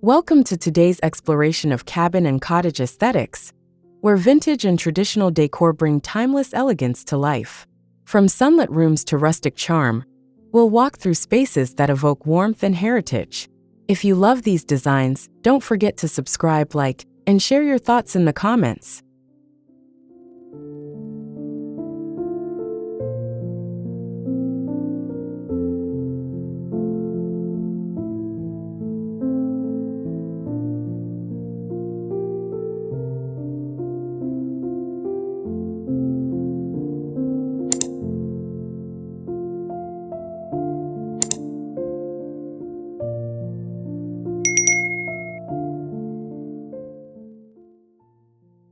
Welcome to today's exploration of cabin and cottage aesthetics, where vintage and traditional decor bring timeless elegance to life. From sunlit rooms to rustic charm, we'll walk through spaces that evoke warmth and heritage. If you love these designs, don't forget to subscribe, like, and share your thoughts in the comments.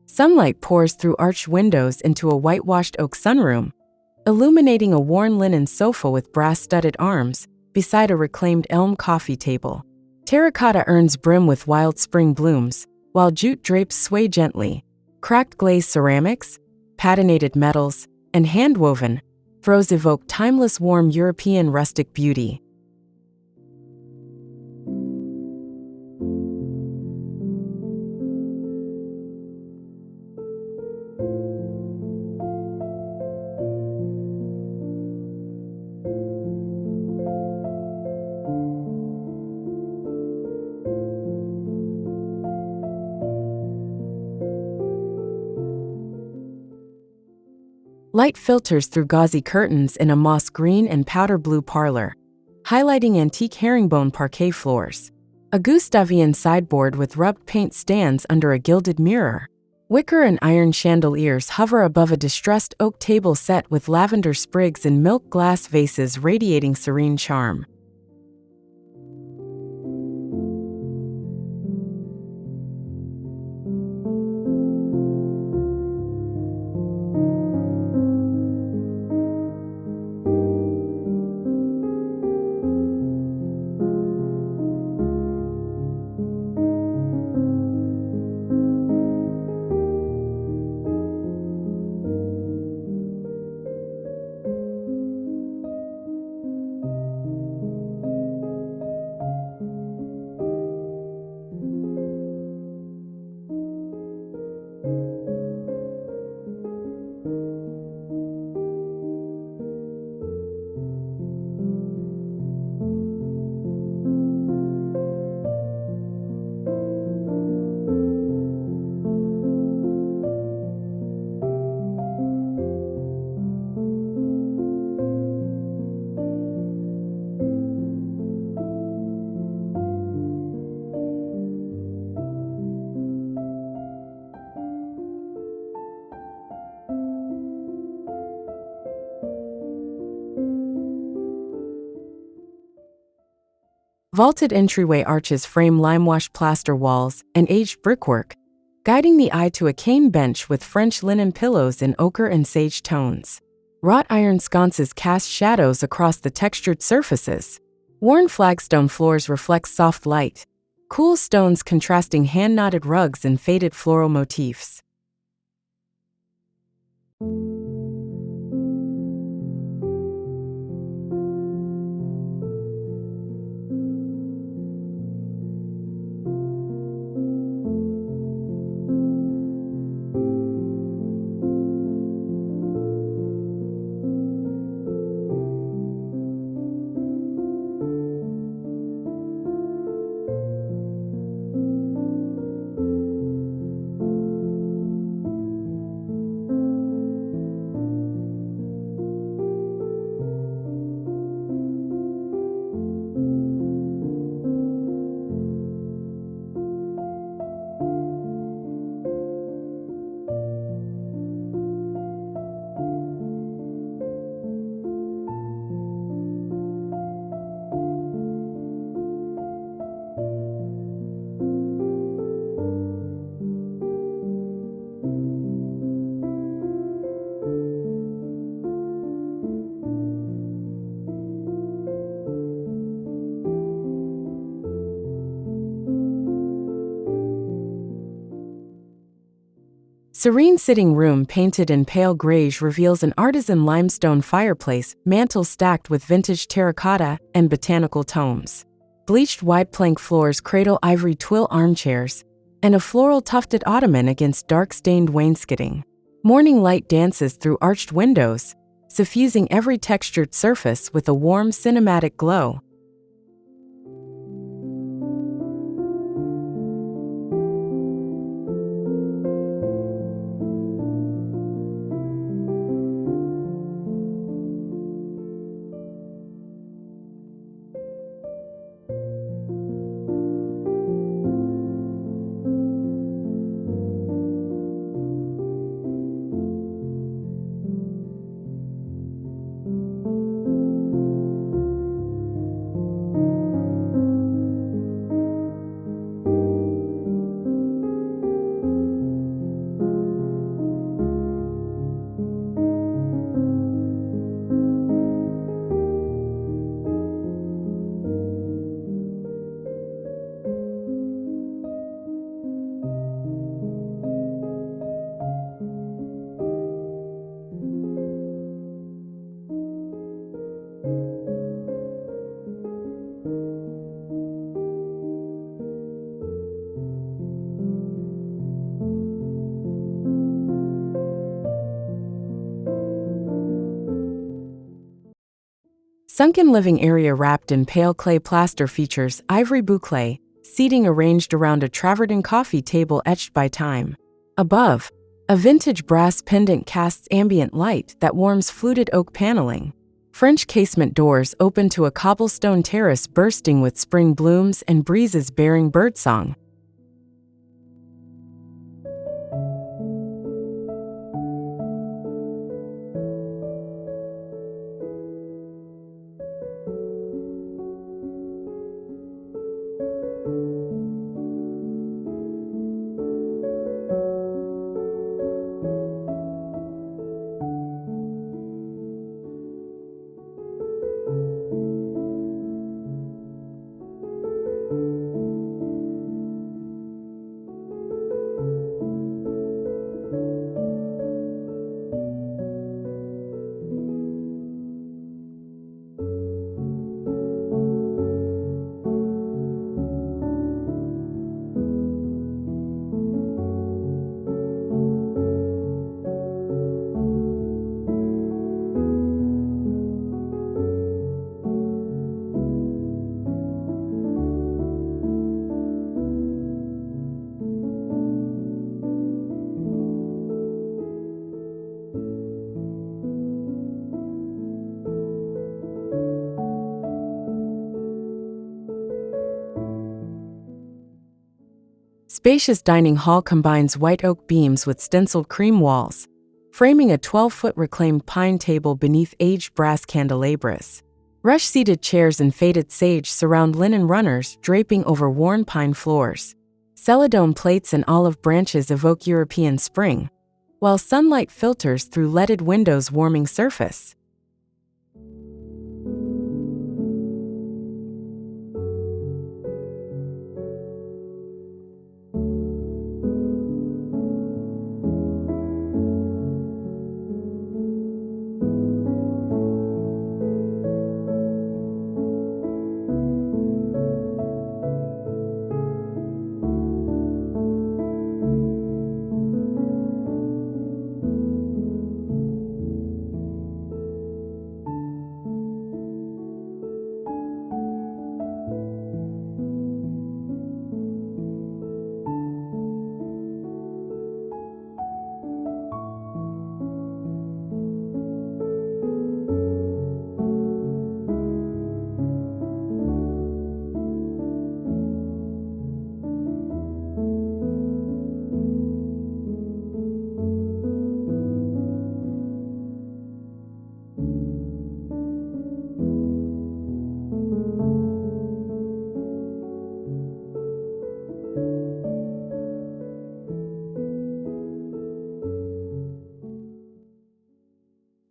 Sunlight pours through arched windows into a whitewashed oak sunroom, illuminating a worn linen sofa with brass-studded arms beside a reclaimed elm coffee table. Terracotta urns brim with wild spring blooms, while jute drapes sway gently. Cracked glazed ceramics, patinated metals, and hand-woven throws evoke timeless warm European rustic beauty. Light filters through gauzy curtains in a moss green and powder blue parlor, highlighting antique herringbone parquet floors. A Gustavian sideboard with rubbed paint stands under a gilded mirror. Wicker and iron chandeliers hover above a distressed oak table set with lavender sprigs in milk glass vases radiating serene charm. Vaulted entryway arches frame limewash plaster walls and aged brickwork, guiding the eye to a cane bench with French linen pillows in ochre and sage tones. Wrought iron sconces cast shadows across the textured surfaces. Worn flagstone floors reflect soft light, cool stones contrasting hand-knotted rugs and faded floral motifs. Serene sitting room painted in pale greige reveals an artisan limestone fireplace, mantel stacked with vintage terracotta and botanical tomes. Bleached wide plank floors cradle ivory twill armchairs, and a floral tufted ottoman against dark-stained wainscoting. Morning light dances through arched windows, suffusing every textured surface with a warm cinematic glow. Sunken living area wrapped in pale clay plaster features ivory boucle, seating arranged around a travertine coffee table etched by time. Above, a vintage brass pendant casts ambient light that warms fluted oak paneling. French casement doors open to a cobblestone terrace bursting with spring blooms and breezes bearing birdsong. Spacious dining hall combines white oak beams with stenciled cream walls, framing a 12-foot reclaimed pine table beneath aged brass candelabras. Rush-seated chairs and faded sage surround linen runners draping over worn pine floors. Celadone plates and olive branches evoke European spring, while sunlight filters through leaded windows warming surface.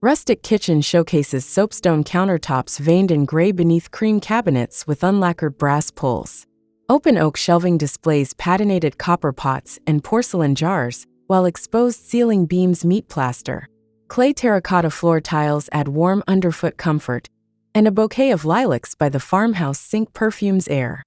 Rustic kitchen showcases soapstone countertops veined in gray beneath cream cabinets with unlacquered brass pulls. Open oak shelving displays patinated copper pots and porcelain jars, while exposed ceiling beams meet plaster. Clay terracotta floor tiles add warm underfoot comfort, and a bouquet of lilacs by the farmhouse sink perfumes air.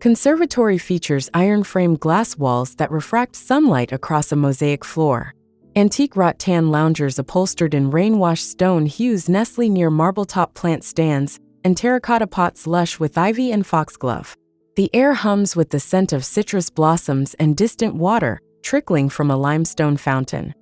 Conservatory features iron-framed glass walls that refract sunlight across a mosaic floor. Antique rattan loungers upholstered in rain-washed stone hues nestle near marble-top plant stands, and terracotta pots lush with ivy and foxglove. The air hums with the scent of citrus blossoms and distant water trickling from a limestone fountain.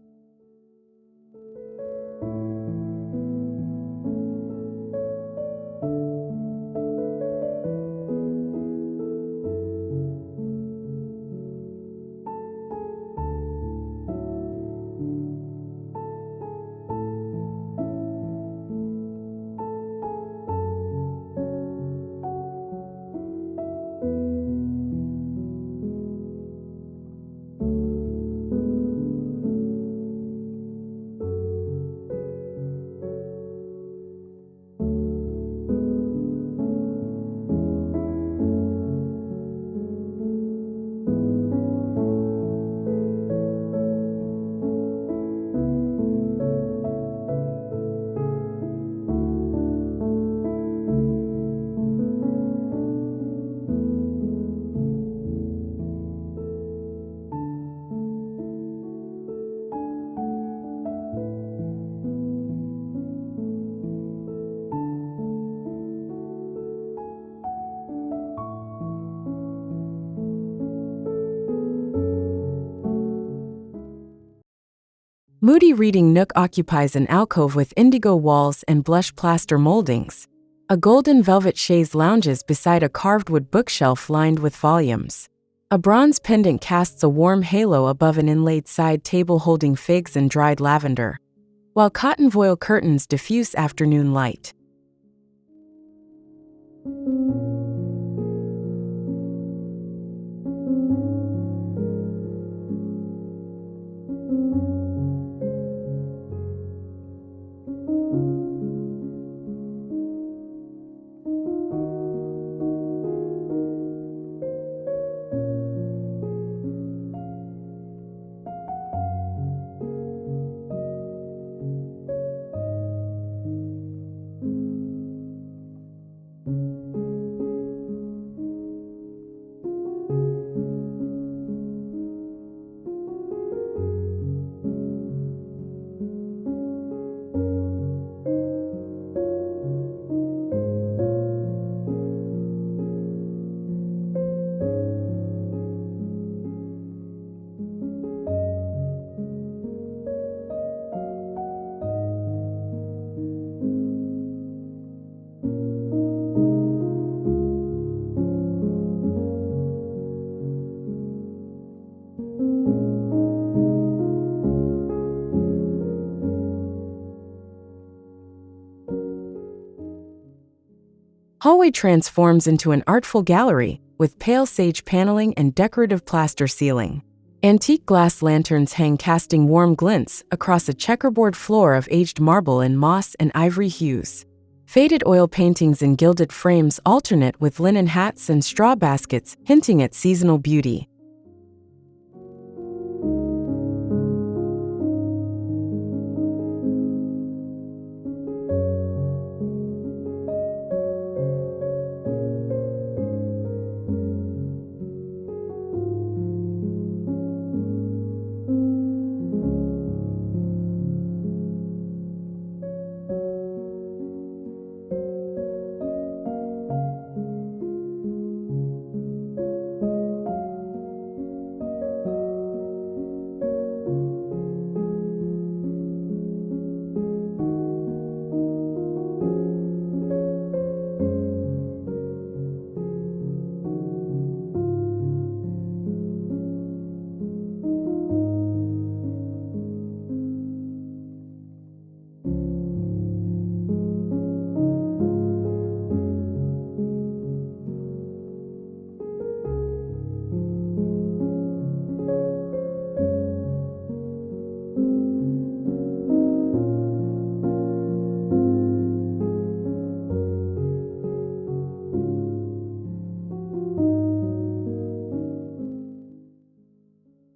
Moody Reading Nook occupies an alcove with indigo walls and blush plaster moldings. A golden velvet chaise lounges beside a carved wood bookshelf lined with volumes. A bronze pendant casts a warm halo above an inlaid side table holding figs and dried lavender, while cotton voile curtains diffuse afternoon light. Hallway transforms into an artful gallery with pale sage paneling and decorative plaster ceiling. Antique glass lanterns hang casting warm glints across a checkerboard floor of aged marble in moss and ivory hues. Faded oil paintings in gilded frames alternate with linen hats and straw baskets, hinting at seasonal beauty.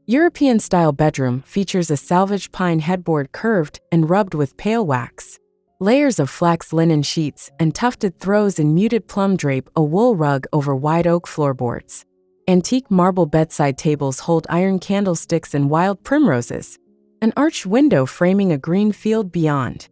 European-style bedroom features a salvaged pine headboard curved and rubbed with pale wax. Layers of flax linen sheets and tufted throws in muted plum drape a wool rug over wide oak floorboards. Antique marble bedside tables hold iron candlesticks and wild primroses. An arched window framing a green field beyond.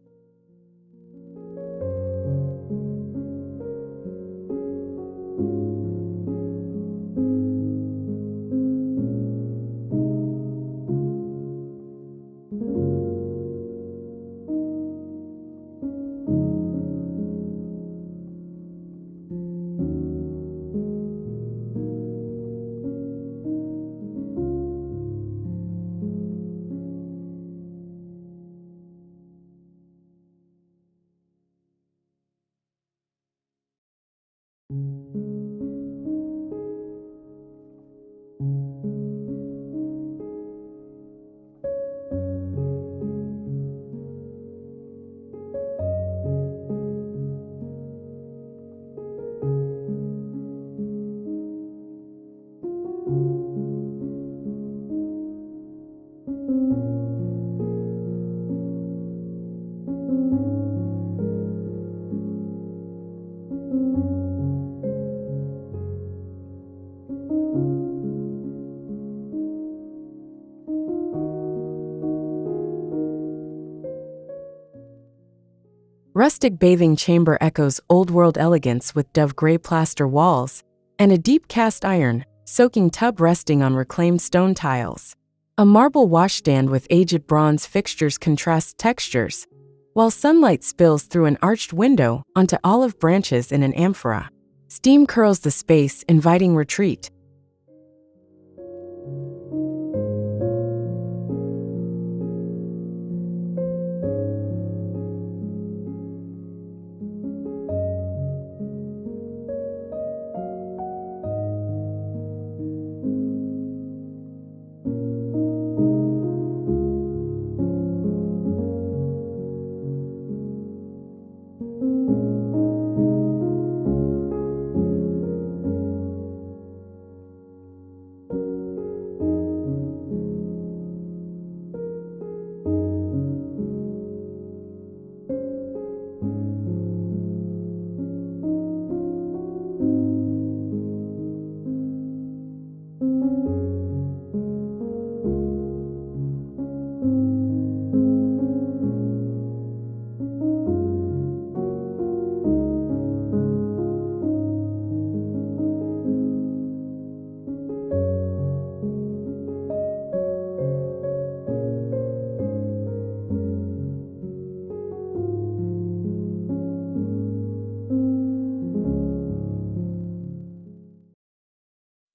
Rustic bathing chamber echoes old-world elegance with dove gray plaster walls and a deep cast iron, soaking tub resting on reclaimed stone tiles. A marble washstand with aged bronze fixtures contrasts textures, while sunlight spills through an arched window onto olive branches in an amphora. Steam curls the space, inviting retreat.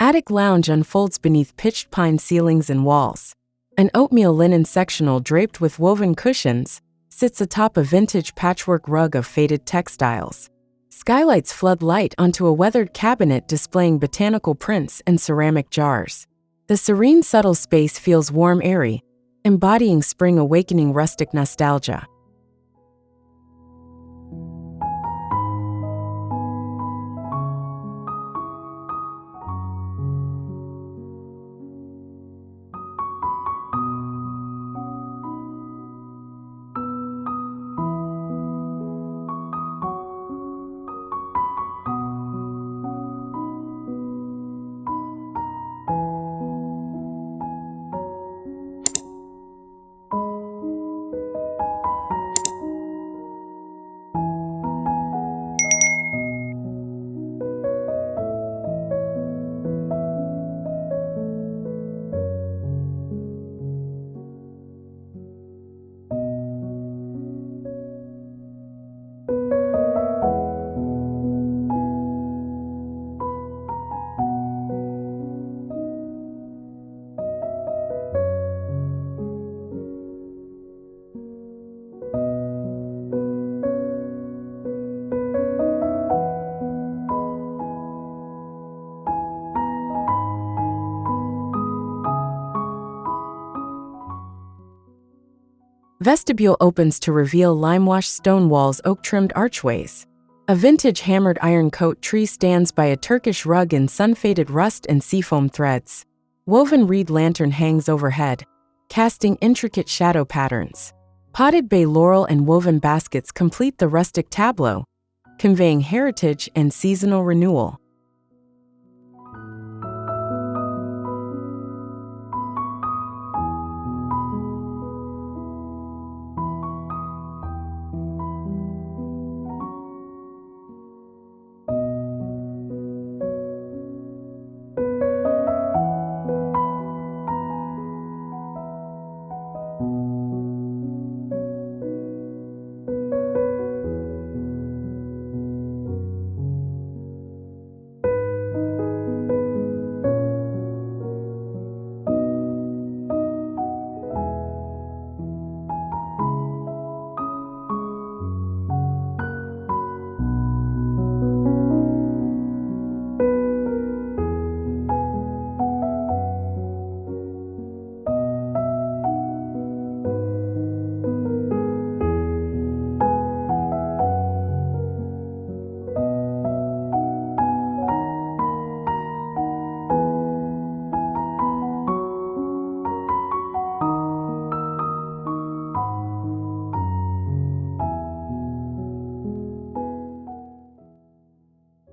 Attic lounge unfolds beneath pitched pine ceilings and walls. An oatmeal linen sectional draped with woven cushions sits atop a vintage patchwork rug of faded textiles. Skylights flood light onto a weathered cabinet displaying botanical prints and ceramic jars. The serene, subtle space feels warm, airy, embodying spring awakening rustic nostalgia. Vestibule opens to reveal lime-washed stone walls, oak-trimmed archways. A vintage hammered iron coat tree stands by a Turkish rug in sun-faded rust and seafoam threads. Woven reed lantern hangs overhead, casting intricate shadow patterns. Potted bay laurel and woven baskets complete the rustic tableau, conveying heritage and seasonal renewal.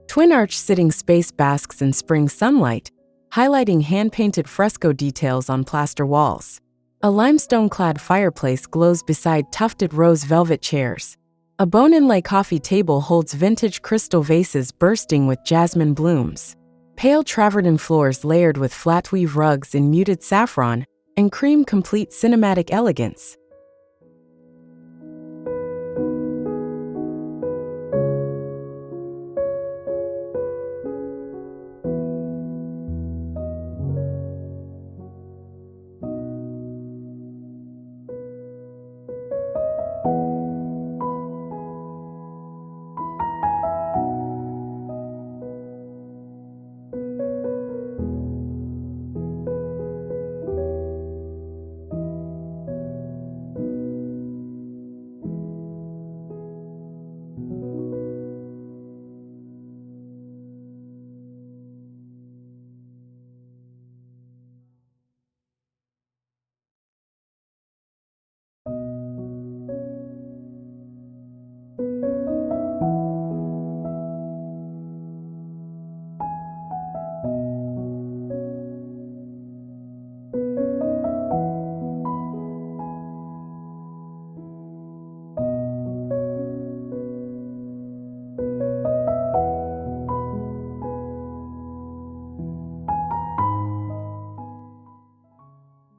Twin arch sitting space basks in spring sunlight, highlighting hand-painted fresco details on plaster walls. A limestone-clad fireplace glows beside tufted rose velvet chairs. A bone-inlay coffee table holds vintage crystal vases bursting with jasmine blooms. Pale travertine floors layered with flat-weave rugs in muted saffron and cream complete cinematic elegance.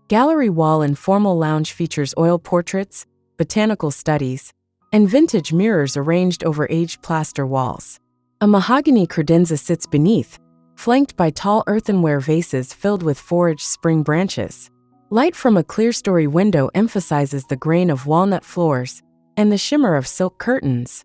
Gallery wall and formal lounge features oil portraits, botanical studies, and vintage mirrors arranged over aged plaster walls. A mahogany credenza sits beneath, flanked by tall earthenware vases filled with foraged spring branches. Light from a clerestory window emphasizes the grain of walnut floors and the shimmer of silk curtains.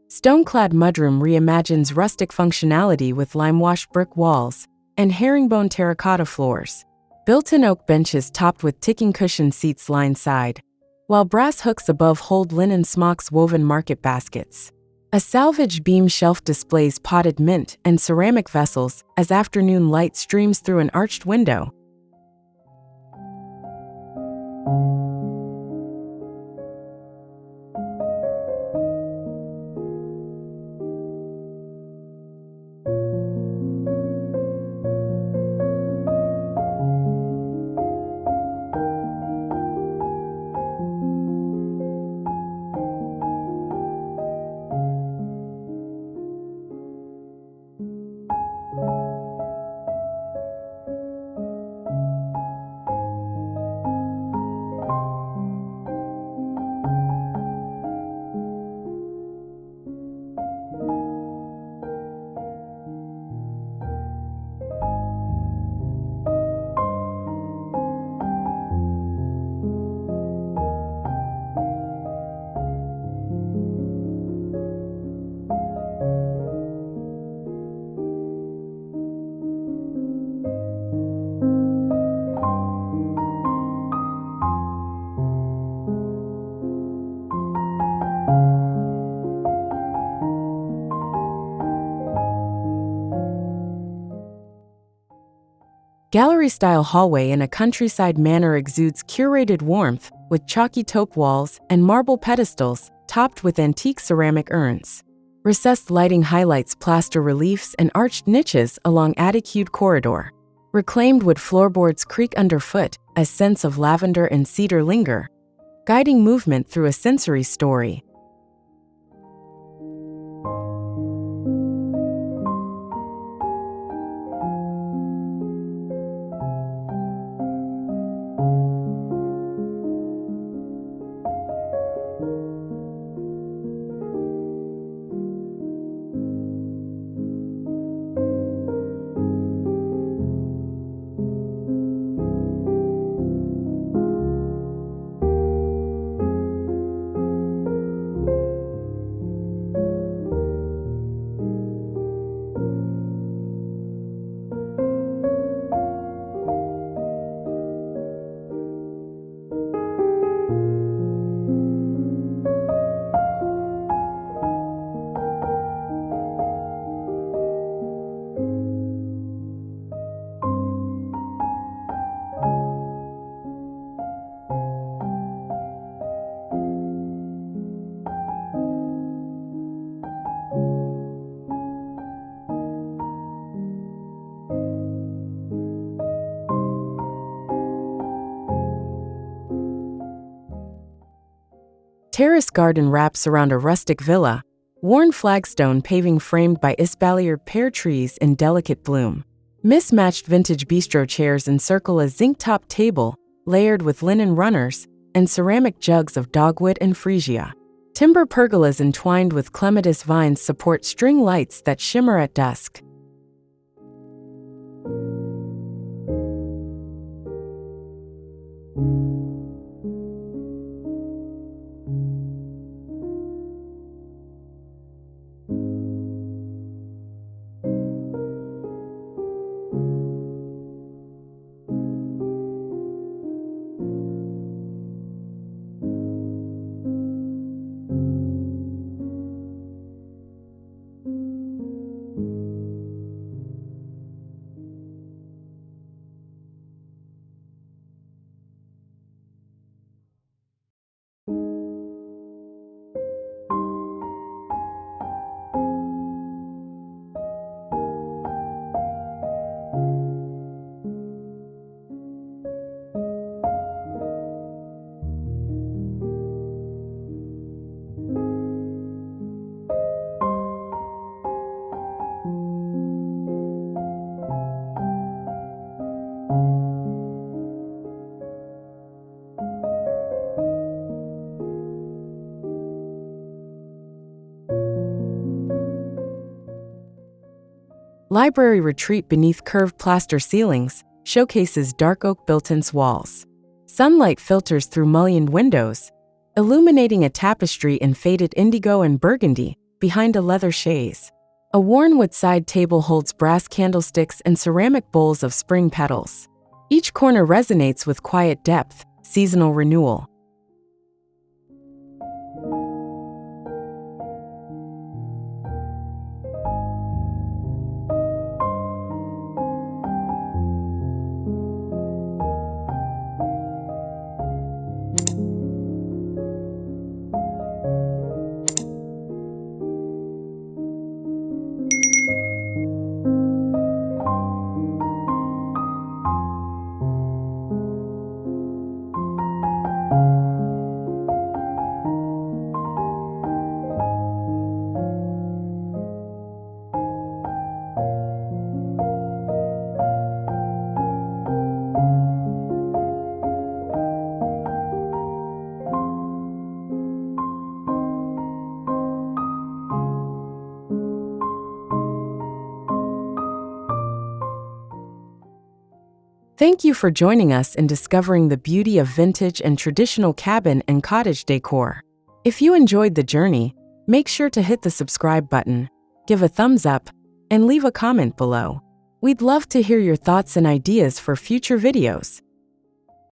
Stone-clad mudroom reimagines rustic functionality with lime-washed brick walls and herringbone terracotta floors. Built-in oak benches topped with ticking cushion seats line side, while brass hooks above hold linen smocks woven market baskets. A salvage beam shelf displays potted mint and ceramic vessels as afternoon light streams through an arched window. Gallery-style hallway in a countryside manor exudes curated warmth, with chalky taupe walls and marble pedestals topped with antique ceramic urns. Recessed lighting highlights plaster reliefs and arched niches along attic-hued corridor. Reclaimed wood floorboards creak underfoot as scents of lavender and cedar linger, guiding movement through a sensory story. Terrace garden wraps around a rustic villa, worn flagstone paving framed by espalier pear trees in delicate bloom. Mismatched vintage bistro chairs encircle a zinc-top table, layered with linen runners and ceramic jugs of dogwood and freesia. Timber pergolas entwined with clematis vines support string lights that shimmer at dusk. Library retreat beneath curved plaster ceilings showcases dark oak built-in walls. Sunlight filters through mullioned windows, illuminating a tapestry in faded indigo and burgundy behind a leather chaise. A worn wood side table holds brass candlesticks and ceramic bowls of spring petals. Each corner resonates with quiet depth, seasonal renewal. Thank you for joining us in discovering the beauty of vintage and traditional cabin and cottage decor. If you enjoyed the journey, make sure to hit the subscribe button, give a thumbs up, and leave a comment below. We'd love to hear your thoughts and ideas for future videos.